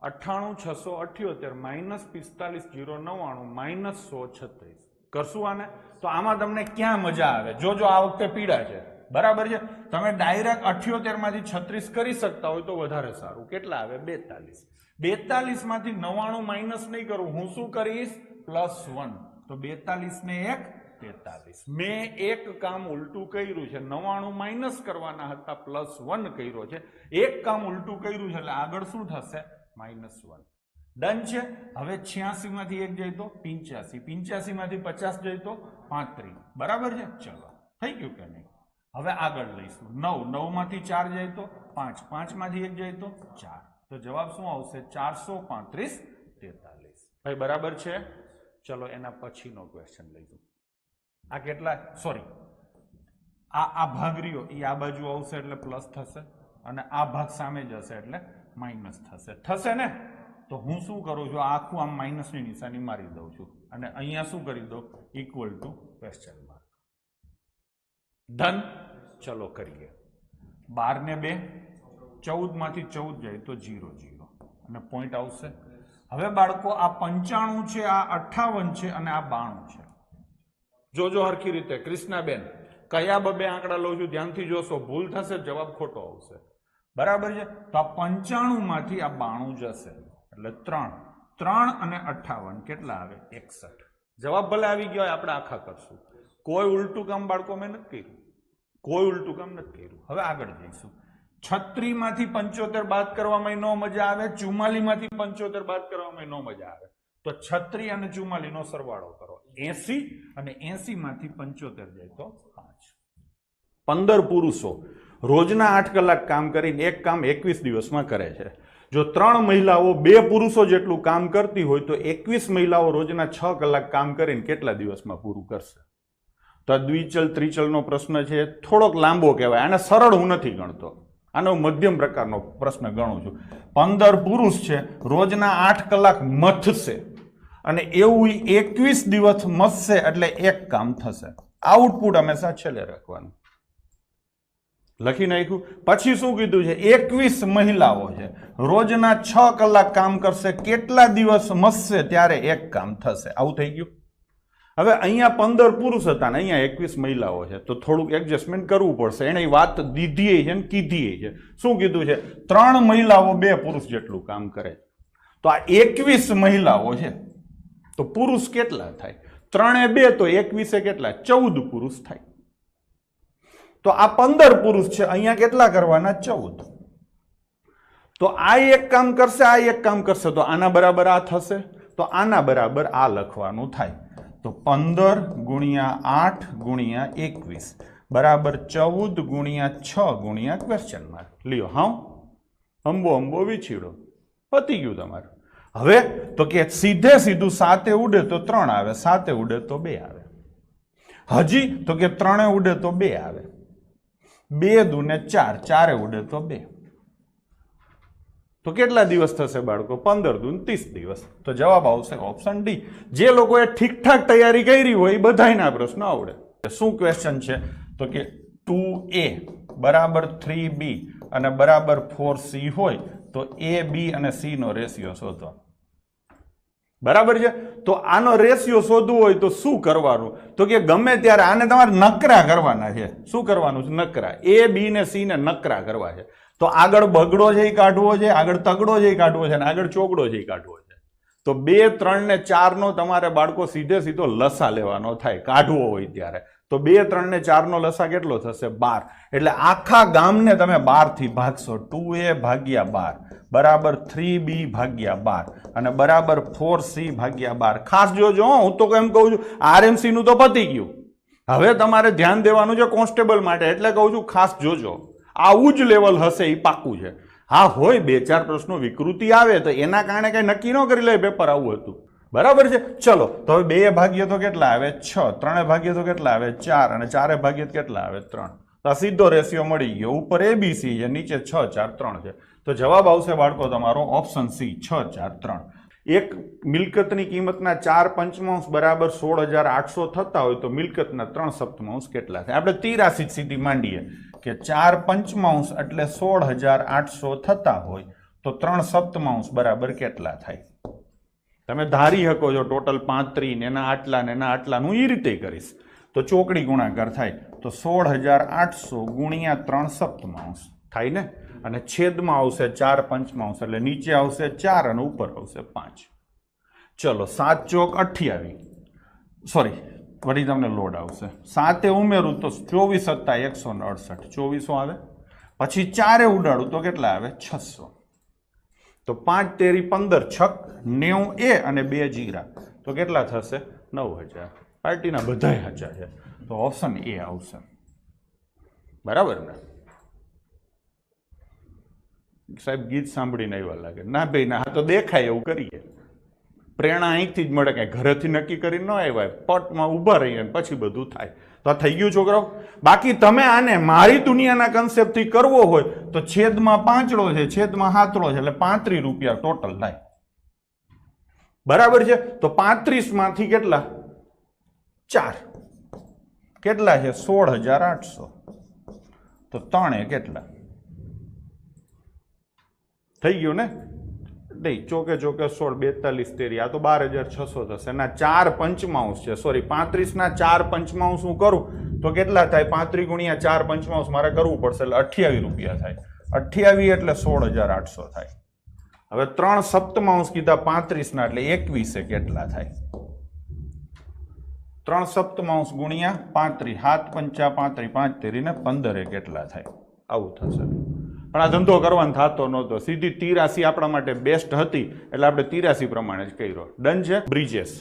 98,678 minus 45,099 minus 136 કરશું આને તો આમાં તમને ક્યાં મજા આવે? જોજો આ વખતે પીડા છે, બરાબર છે. તમે ડાયરેક્ટ 78 માંથી 36 કરી શકતા હોય તો વધારે સારું. કેટલા આવે? 42. 42 માંથી 99 માઇનસ નહીં કરું, હું શું કરીશ? +1. તો 42 ને 1 43. મેં એક કામ ઉલટું કર્યું છે. 99 માઇનસ કરવાના હતા, +1 કર્યો છે. એક કામ ઉલટું કર્યું છે એટલે આગળ શું થશે? -1. ડન છે. હવે 86 માંથી 1 જાય તો 85, 85 માંથી 50 જાય તો 35. બરાબર છે. ચલો, થઈ ગયું કે નહીં? હવે આગળ લઈશું. 9, 9 માંથી 4 જાય તો 5, 5 માંથી 1 જાય તો 4. તો જવાબ શું આવશે? 435 43. ભાઈ બરાબર છે. ચલો એના પછીનો ક્વેશ્ચન લઈશું. આ કેટલા? સોરી, આ ભાગ રહ્યો એ આ બાજુ આવશે એટલે પ્લસ થશે અને આ ભાગ સામે જશે એટલે માઇનસ થશે. થશે ને? તો હું શું કરું છું? આખું આમ માઇનસની નિશાની મારી દઉં છું અને અહીંયા શું કરી દઉં? Equal to question mark. Done. ચલો કરીએ. 12 ને 2, 14 માંથી 14 જાય તો 0 0 અને પોઈન્ટ આવશે. હવે બાળકો આ 95 છે, આ 58 છે અને આ 92 છે. જોજો હરખી રીતે. કૃષ્ણાબેન, કયા બબે આંકડા લઉં છું ધ્યાનથી જોશો, ભૂલ થશે જવાબ ખોટો આવશે. બરાબર છે. તો આ 95 માંથી આ 92 જશે એટલે 3 3 અને 58 કેટલા આવે? 61. જવાબ ભલે આવી ગયો, આપણે આખા કરશું. કોઈ ઉલટું કામ બાળકો મેં નથી કર્યું, કોઈ ઉલટું કામ નથી કર્યું. હવે આગળ જઈશું. 36 માંથી 75 બાદ કરવામાં ન મજા આવે, 44 માંથી 75 બાદ કરવામાં ન મજા આવે. તો 36 અને 44 નો સરવાળો કરો, 80 અને 80 માંથી 75 જાય તો 5. 15 પુરુષો રોજના 8 કલાક કામ કરીને એક કામ 21 દિવસમાં કરે છે. જો 3 મહિલાઓ 2 પુરુષો જેટલું કામ કરતી હોય તો 21 મહિલાઓ રોજના 6 કલાક કામ કરીને કેટલા દિવસમાં પૂરું કરશે? તો દ્વિચલ ત્રિચલનો પ્રશ્ન છે, થોડોક લાંબો કહેવાય. આને સરળ હું નથી ગણતો, આનો મધ્યમ પ્રકારનો પ્રશ્ન ગણું છું. 15 પુરુષ છે, રોજના 8 કલાક મથશે અને એવું 21 દિવસ મથશે એટલે એક કામ થશે. આઉટપુટ હંમેશા છેલ્લે રાખવાનું. લખી નાખ્યું. પછી શું કીધું છે? 21 મહિલાઓ છે, રોજના 6 કલાક કામ કરશે, કેટલા દિવસ મથશે ત્યારે એક કામ થશે. આવું થઈ ગયું. હવે અહીંયા 15 પુરુષ હતા ને અહીંયા 21 મહિલાઓ છે તો થોડુંક એડજસ્ટમેન્ટ કરવું પડશે. એને વાત દીધી છે ને કીધી છે. શું કીધું છે? 3 મહિલાઓ 2 પુરુષ જેટલું કામ કરે. તો આ 21 મહિલાઓ છે તો પુરુષ કેટલા થાય? 3 એ 2 તો 21 કેટલા? 14 પુરુષ થાય. તો આ 15 પુરુષ છે, અહીંયા કેટલા કરવાના? 14. તો આ એક કામ કરશે, આ એક કામ કરશે તો આના બરાબર આ થશે, તો આના બરાબર આ લખવાનું થાય. તો 15 ગુણ્યા 8 ગુણ્યા 21 બરાબર 14 ગુણ્યા 6 ગુણ્યા ક્વેશ્ચન માર્ક. લ્યો હા, અંબો અંબો વિછીડો, પતી ગયું તમારું. હવે તો કે સીધે સીધું 7 ઉડે તો 3 આવે, 7 ઉડે તો 2 આવે. હજી તો કે 3 ઉડે તો 2 આવે, 2 દુને 4, 4 ઉડે તો 2. તો કેટલા દિવસ થશે બાળકો? 15 દુને 30 દિવસ. તો જવાબ આવશે ઓપ્શન ડી. જે લોકોએ ઠીકઠાક તૈયારી કરી હોય એ બધાયના પ્રશ્ન આવડે. શું ક્વેશ્ચન છે? તો કે 2a બરાબર 3b અને બરાબર 4c હોય તો a, b અને c નો રેશિયો શોધો. બરાબર છે. તો આનો રેશિયો શોધવો હોય તો શું કરવાનું? તો કે ગમે ત્યારે આને તમારે નકરા કરવાના છે. શું કરવાનું છે? નકરા. a, b ને c ને નકરા કરવા છે. તો આગળ બગડો છે એ કાઢવો છે, આગળ તગડો છે એ કાઢવો છે અને આગળ ચોગડો છે એ કાઢવો છે. તો 2, 3 ને 4 નો તમારે બાળકો સીધે સીધો લસા લેવાનો થાય કાઢવો હોય ત્યારે. તો 2, 3 ને 4 નો લસા કેટલો થશે? 12. એટલે આખા ગામને તમે 12 થી ભાગશો. 2a ભાગ્યા 12 બરાબર 3b ભાગ્યા 12 અને બરાબર 4c ભાગ્યા 12. ખાસ જોજો, હું તો એમ કહું છું RMC નું તો પતી ગયું, હવે તમારે ધ્યાન દેવાનું છે કોન્સ્ટેબલ માટે. એટલે કહું છું ખાસ જોજો, આવું જ લેવલ હશે એ પાક્કું છે. હા હોય 2-4 પ્રશ્નો વિકૃતિ આવે તો એના કારણે કઈ નક્કી ન કરી લે પેપર આવું હતું. બરાબર છે. ચલો તો હવે 2 ભાગ્ય તો કેટલા આવે? 6. 3 ભાગ્ય તો કેટલા આવે? 4 અને 4 ભાગ્ય કેટલા આવે? 3. તો આ સીધો રેશિયો મળી ગયો. ઉપર ABC છે, નીચે 6, 4, 3 છે. તો જવાબ આવશે બાળકો તમારો ઓપ્શન C, 6, 4, 3. એક મિલકતની કિંમતના 4 પંચમાંશ બરાબર 16,800 થતા હોય તો મિલકતના 3 સપ્તમાંશ કેટલા થાય? આપણે તિરાશી સીધી માંડીએ કે 4 પંચમાંશ એટલે 16,800 થતા હોય તો 3/7 બરાબર કેટલા થાય? તમે ધારી શકો છો ટોટલ 35 ને એના આટલા ને એના આટલા, હું એ રીતે કરીશ. તો ચોકડી ગુણાકાર થાય તો 16,800 ગુણ્યા 3/7 થાય ને, અને છેદમાં આવશે 4/5, એટલે નીચે આવશે 4 અને ઉપર આવશે 5. ચલો 7 ચોક 28, સોરી વળી તમને લોડ આવશે 7 ઉમેરું તો 24 સત્તા 168, 2400 આવે. પછી 4 ઉડાડું તો કેટલા આવે? 600. તો 5 તેરી 15, 6 90 એ અને 2 જીરા તો કેટલા થશે? 9000. પાર્ટીના બધાય સાચા છે, તો ઓપ્શન એ આવશે. બરાબર ને સાહેબ? ગીત સાંભળીને આવ્યા લાગે. ના ભાઈ ના, તો દેખાય એવું કરીએ. પ્રેરણા અહીંથી જ મળે, કે ઘરેથી નક્કી કરી ન આવ્યા, પટમાં ઊભા રહીએ પછી બધું થાય. તો આ થઈ ગયું છોકરાઓ. બાકી તમે આને મારી દુનિયાના કન્સેપ્ટથી કરવો હોય તો છેદમાં પાંચડો છે, છેદમાં હાથડો છે, એટલે 35 રૂપિયા ટોટલ થાય. બરાબર છે? તો 35 માંથી કેટલા? 4 કેટલા છે? 16,800. તો 3 કેટલા થઈ ગયું ને? નહીં, ચોકે ચોકે 16, 42 તેરી, આ તો 12,600 થશે. ના 4/5 છે, સોરી 35 ના 4/5 હું કરું તો કેટલા થાય? 35 ગુણ્યા 4/5 મારે કરવું પડશે, એટલે 28 રૂપિયા થાય. 28 એટલે 16,800 થાય. હવે 3/7 કીધા 35 ના, એટલે 21 કેટલા થાય? 3/7 ગુણ્યા 35, 7 5 35, 5 તેરી ને 15 કેટલા થાય? આવું થશે. પણ આ ધંધો કરવાનો થતો નહોતો, સીધી 83 આપણા માટે બેસ્ટ હતી, એટલે આપણે 83 પ્રમાણે જ કર્યો. ડન છે? બ્રિજેશ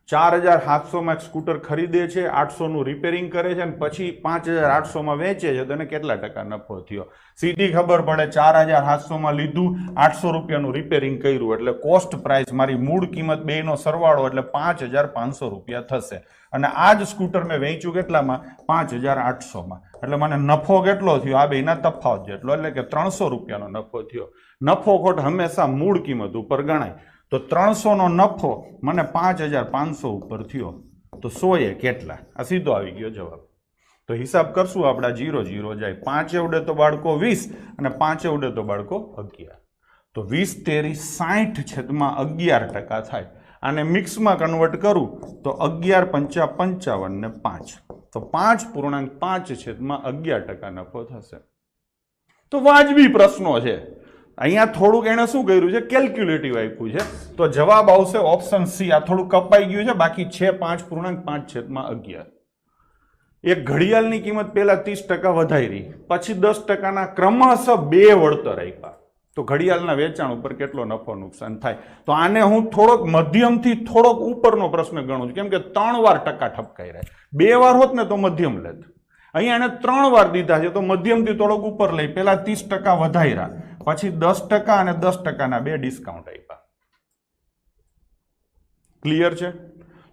4,700 એક સ્કૂટર ખરીદે છે, 800 નું રિપેરિંગ કરે છે, અને પછી 5,800 વેચે છે, તો એને કેટલા ટકા નફો થયો? સીધી ખબર પડે. 4,700 લીધું, 800 રૂપિયાનું રિપેરિંગ કર્યું, એટલે કોસ્ટ પ્રાઇસ મારી મૂળ કિંમત બેનો સરવાળો એટલે 5,500 રૂપિયા થશે. અને આ જ સ્કૂટર મેં વેચ્યું કેટલામાં? 5,800. એટલે મને નફો કેટલો થયો? આ બેના તફાવત જેટલો, એટલે કે 300 રૂપિયાનો નફો થયો. નફો ખોટ હંમેશા મૂળ કિંમત ઉપર ગણાય. તો 300 નો નફો મને 5,500 ઉપર થયો, તો 100 કેટલા? આ સીધો આવી ગયો જવાબ. તો હિસાબ કરશું આપણા 0 0 જાય. 5 ઉડે તો બાળકો 20 અને 5 ઉડે તો બાળકો 11. તો 20 તેરી 60 છેદમાં 11% થાય. આને મિક્સમાં કન્વર્ટ કરું તો 11 5 55 ને 5, તો 5.5 છેદમાં 11% નફો થશે. તો વાજબી પ્રશ્નો છે. અહીંયા થોડુંક એને શું કર્યું છે? કેલ્ક્યુલેટિવ આપ્યું છે. તો જવાબ આવશે ઓપ્શન સી. આ થોડું કપાઈ ગયું છે, બાકી છે 5.5 છેદમાં 11. એક ઘડિયાળની કિંમત પહેલા 30% વધારી, પછી 10%ના ક્રમશઃ 2 વળતર આપ્યા, તો ઘડિયાળના વેચાણ ઉપર કેટલો નફો નુકસાન થાય? તો આને હું થોડોક મધ્યમથી થોડોક ઉપરનો પ્રશ્ન ગણું છું, કેમ કે 3 વાર ટકા ઠપકાઈ રહ્યા. 2 વાર હોત ને તો મધ્યમ લેત. અહીંયા એને 3 વાર દીધા છે, તો મધ્યમથી થોડોક ઉપર લઈ. પહેલા 30% વધાર્યા, પછી 10% અને 10%ના 2 ડિસ્કાઉન્ટ આપ્યા. ક્લિયર છે?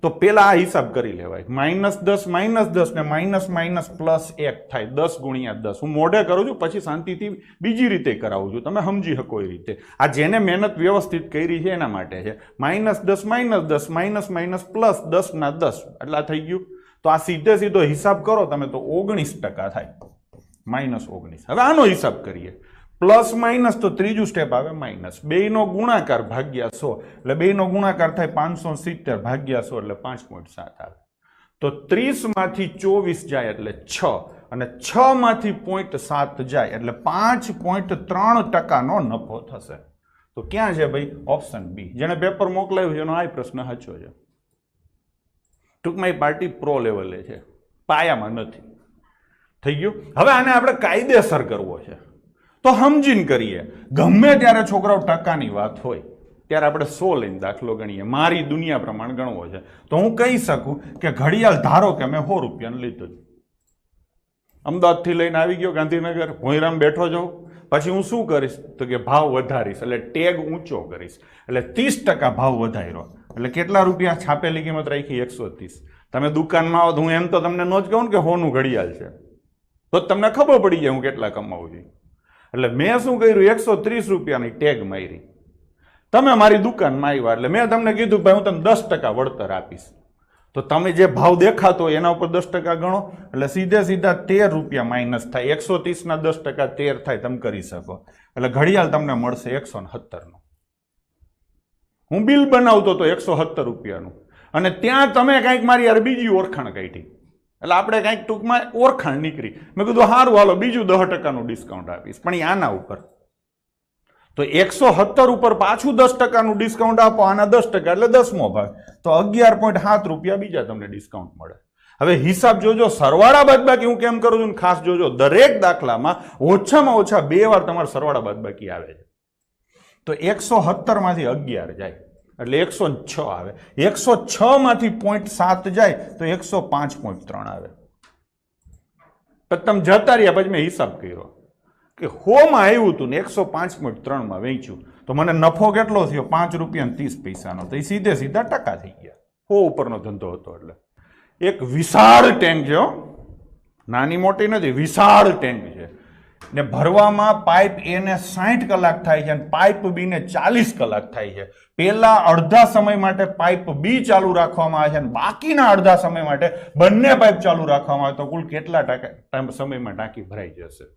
તો પેલા આ હિસાબ કરી લેવાય. -10 ને માઇનસ પ્લસ 1 થાય. 10 ગુણ્યા 10 હું મોઢે કરું છું, પછી શાંતિથી બીજી રીતે કરાવું છું, તમે સમજી શકો એ રીતે. આ જેને મહેનત વ્યવસ્થિત કરી છે એના માટે છે. -10 માઇનસ પ્લસ 10 ના 10 એટલે આ થઈ ગયું. તો આ સીધે સીધો હિસાબ કરો તમે તો 19% થાય. -19. હવે આનો હિસાબ કરીએ. પ્લસ માઇનસ તો ત્રીજું સ્ટેપ આવે માઇનસ. 2 નો ગુણાકાર ભાગ્યા 100, એટલે 2 નો ગુણાકાર થાય 570 ભાગ્યા 100, એટલે 5.7 આવે. તો 30 માંથી 24 જાય એટલે 6, અને 6 માંથી 0.7 જાય એટલે 5.3% નો નફો થશે. તો ક્યાં છે ભાઈ? Option B. જેને પેપર મોકલાયું છે એનો આ પ્રશ્ન સાચો છે. ટૂંકમાં એ પાર્ટી પ્રો લેવલે છે, પાયામાં નથી. થઈ ગયું? હવે આને આપણે કાયદેસર કરવો છે, તો સમજીને કરીએ. ગમે ત્યારે છોકરાઓ ટકાની વાત હોય ત્યારે આપણે 100 લઈને દાખલો ગણીએ. મારી દુનિયા પ્રમાણે ગણવો છે તો હું કહી શકું કે ઘડિયાળ ધારો કે મેં 100 રૂપિયાનું લીધું, અમદાવાદથી લઈને આવી ગયો ગાંધીનગર, ભોંયરામ બેઠો જાઉં, પછી હું શું કરીશ તો કે ભાવ વધારીશ, એટલે ટેગ ઊંચો કરીશ, એટલે 30% ભાવ વધાર્યો, એટલે કેટલા રૂપિયા? છાપેલી કિંમત રાખી 130. તમે દુકાનમાં આવો તો હું એમ તો તમને ન જ કહું કે 100 નું ઘડિયાળ છે, તો તમને ખબર પડી જાય હું કેટલા કમાવું છું. એટલે મેં શું કર્યું? 130 રૂપિયાની ટેગ મારી. તમે મારી દુકાનમાં આવ્યા એટલે મેં તમને કીધું ભાઈ હું તમને 10% વળતર આપીશ. તો તમે જે ભાવ દેખાતો હોય એના ઉપર 10% ગણો એટલે સીધે સીધા 13 રૂપિયા માઇનસ થાય. 130 ના 10% 13 થાય. તમે કરી શકો એટલે ઘડિયાળ તમને મળશે 117 નું. હું બિલ બનાવતો તો 117 રૂપિયાનું અને ત્યાં તમે કંઈક મારી યાર બીજી ઓળખાણ કાઢી એટલે આપણે કંઈક ટૂંકમાં ઓળખાણ નીકળી. મેં કીધું સારું હાલો બીજું 10%નું ડિસ્કાઉન્ટ આપીશ પણ એ આના ઉપર. તો 117 ઉપર પાછું 10%નું ડિસ્કાઉન્ટ આપો આના 10% એટલે 10મો ભાગ તો 11.7 રૂપિયા બીજા તમને ડિસ્કાઉન્ટ મળે. હવે હિસાબ જોજો, સરવાળા બાદબાકી હું કેમ કરું છું ખાસ જોજો. દરેક દાખલામાં ઓછામાં ઓછા 2 વાર તમારે સરવાળા બાદબાકી આવે છે. તો 117 માંથી 11 જાય એટલે 106 આવે. 106 માંથી 0.7 જાય તો 105.3 આવે. તમે જતા રહ્યા પછી મેં હિસાબ કર્યો કે 100 માં આવ્યું હતું ને 105.3 માં વેચ્યું તો મને નફો કેટલો થયો? 5 રૂપિયા ને 30 પૈસાનો. તો એ સીધે સીધા ટકા થઈ ગયા. 100 ઉપરનો ધંધો હતો. એટલે એક વિશાળ ટેન્ક છે, નાની મોટી નથી, વિશાળ ટેન્ક છે ને ભરવામાં પાઇપ એ ને 60 કલાક થાય છે અને પાઇપ બી ને 40 કલાક થાય છે. પેલા અડધા સમય માટે પાઇપ બી ચાલુ રાખવામાં આવે છે અને બાકીના અડધા સમય માટે બંને પાઇપ ચાલુ રાખવામાં આવે તો કુલ કેટલા સમયમાં ટાંકી ભરાઈ જશે?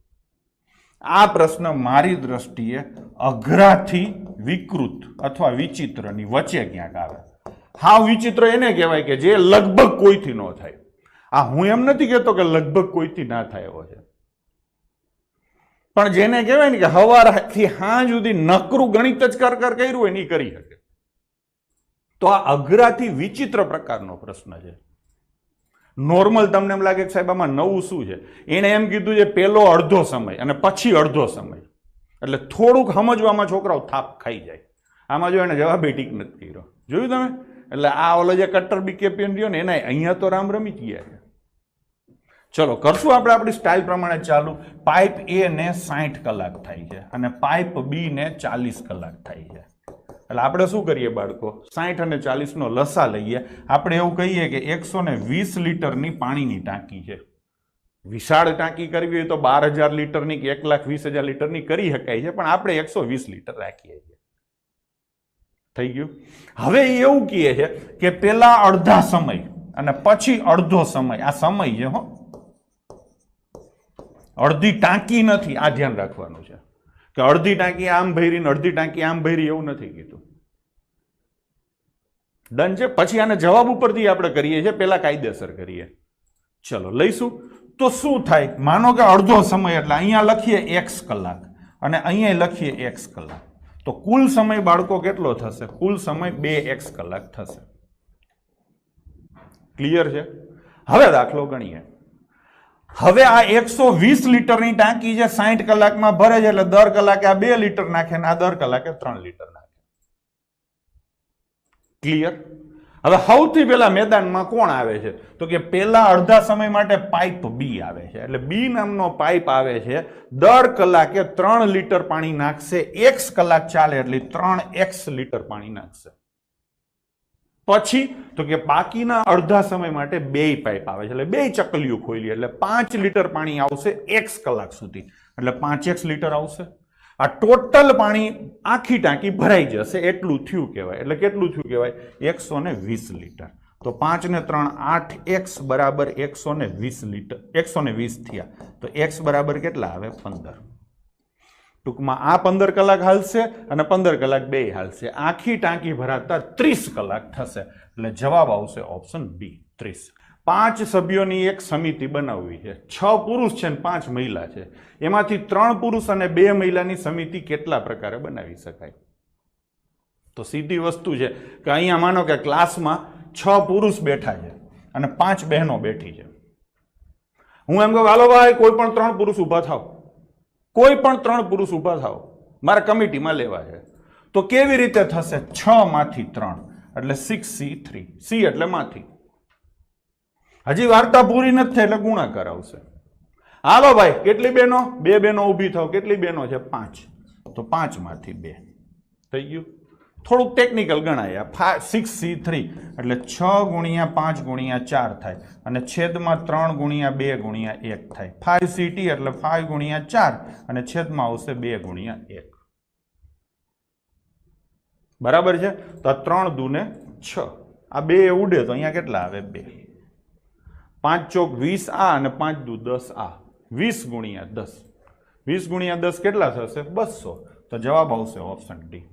આ પ્રશ્ન મારી દ્રષ્ટિએ અઘરાથી વિકૃત અથવા વિચિત્રની વચ્ચે ક્યાંક આવે. હા, વિચિત્ર એને કહેવાય કે જે લગભગ કોઈથી ન થાય. આ હું એમ નથી કહેતો કે લગભગ કોઈથી ના થાય એવો છે, પણ જેને કહેવાય ને કે સવારથી સાંજ સુધી નકરું ગણિત જ કર્યું હોય નહીં કરી શકે. તો આ અઘરાથી વિચિત્ર પ્રકારનો પ્રશ્ન છે. નોર્મલ તમને એમ લાગે કે સાહેબ આમાં નવું શું છે? એને એમ કીધું છે પેલો અડધો સમય અને પછી અડધો સમય, એટલે થોડુંક સમજવામાં છોકરાઓ થાપ ખાઈ જાય. આમાં જો એને જવાબ ટીક નથી કર્યો. જોયું તમે? એટલે આ ઓલો જે કટ્ટર બીકેપીએન રહ્યો ને એના અહીંયા તો રામ રમી જ ગયા છે. ચલો કરશું આપણે આપણી સ્ટાઇલ પ્રમાણે ચાલુ. પાઇપ એ ને 60 કલાક થાય છે અને પાઇપ બી ને 40 કલાક થાય છે. એટલે આપણે શું કરીએ બાળકો? 60 અને 40 નો લસા લઈએ. આપણે એવું કહીએ કે 120 લીટરની પાણીની ટાંકી છે. વિશાળ ટાંકી કરવી હોય તો 12,000 લીટરની કે 1,20,000 લીટરની કરી શકાય છે, પણ આપણે 120 લીટર રાખીએ છીએ. થઈ ગયું? હવે એવું કહે છે કે પેલા અડધા સમય અને પછી અડધો સમય. આ સમય છે હો, અડધી ટાંકી નથી. આ ધ્યાન રાખવાનું છે કે અડધી ટાંકી આમ ભરી ને અડધી ટાંકી આમ ભરી એવું નથી કીધું. ડન છે? પછી આને જવાબ ઉપરથી આપણે કરીએ છીએ, પેલા કાયદેસર કરીએ. ચલો લઈશું તો શું થાય? માનો કે અડધો સમય એટલે અહીંયા લખીએ x કલાક અને અહીંયા લખીએ x કલાક. તો કુલ સમય બાળકો કેટલો થશે? કુલ સમય 2x કલાક થશે. ક્લિયર છે? હવે દાખલો ગણીએ. હવે આ 120 લીટરની ટાંકી છે, 60 કલાકમાં ભરે છે એટલે દર કલાકે આ 2 લીટર નાખે ને આ દર કલાકે 3 લીટર નાખે. ક્લિયર? હવે સૌથી પહેલા મેદાનમાં કોણ આવે છે? તો કે પેલા અડધા સમય માટે પાઇપ બી આવે છે. એટલે બી નામનો પાઇપ આવે છે, દર કલાકે 3 લીટર પાણી નાખશે. x કલાક ચાલે એટલે 3x લીટર પાણી નાખશે. પછી તો કે બાકીના અડધા સમય માટે 2 પાઇપ આવે છે એટલે 2 ચકલીઓ ખોલી એટલે 5 લીટર પાણી આવશે x કલાક સુધી એટલે 5x લીટર આવશે. આ ટોટલ પાણી આખી ટાંકી ભરાઈ જશે એટલું થયું કહેવાય. એટલે કેટલું થયું કહેવાય? 120 લીટર. તો 5 ને 3 8x બરાબર 120 લીટર. 120 થયા તો x બરાબર કેટલા આવે? 15. ટૂંકમાં આ 15 કલાક હાલશે અને 15 કલાક 2 હાલશે. આખી ટાંકી ભરાતા 30 કલાક થશે. એટલે જવાબ આવશે ઓપ્શન બી 30. 5 સભ્યોની એક સમિતિ બનાવવી છે. 6 પુરુષ છે અને 5 મહિલા છે. એમાંથી 3 પુરુષ અને 2 મહિલાની સમિતિ કેટલા પ્રકારે બનાવી શકાય? તો સીધી વસ્તુ છે કે અહીંયા માનો કે ક્લાસમાં 6 પુરુષ બેઠા છે અને 5 બહેનો બેઠી છે. હું એમ કહું હાલો ભાઈ કોઈ પણ 3 પુરુષ ઊભા થાવ, કોઈ પણ 3 પુરુષ ઊભા થાવ, મારે કમિટીમાં લેવા છે. તો કેવી રીતે થશે? 6 માંથી 3 એટલે 6c3. c એટલે માંથી. હજી વાર્તા પૂરી નથી થઈ એટલે ગુણાકાર આવશે. હાલો ભાઈ કેટલી બહેનો? 2 બહેનો ઊભી થાવ. કેટલી બહેનો છે? 5. તો 5 માંથી 2 થઈ ગયું. થોડુંક ટેકનિકલ ગણાય. 6c3 એટલે 6 ગુણ્યા 5 ગુણ્યા 4 થાય અને છેદમાં 3 ગુણ્યા 2 ગુણ્યા 1 થાય. 5ct એટલે 5 ગુણ્યા 4 અને છેદમાં આવશે 2 ગુણ્યા 1. બરાબર છે? તો આ 3 દૂને 6. આ બે ઉડે તો અહીંયા કેટલા આવે 2 5 ચોક 20 આ અને 5 દુ 10 આ 20 ગુણ્યા 10 20 ગુણ્યા 10 કેટલા થશે 200 તો જવાબ આવશે ઓપ્શન ડી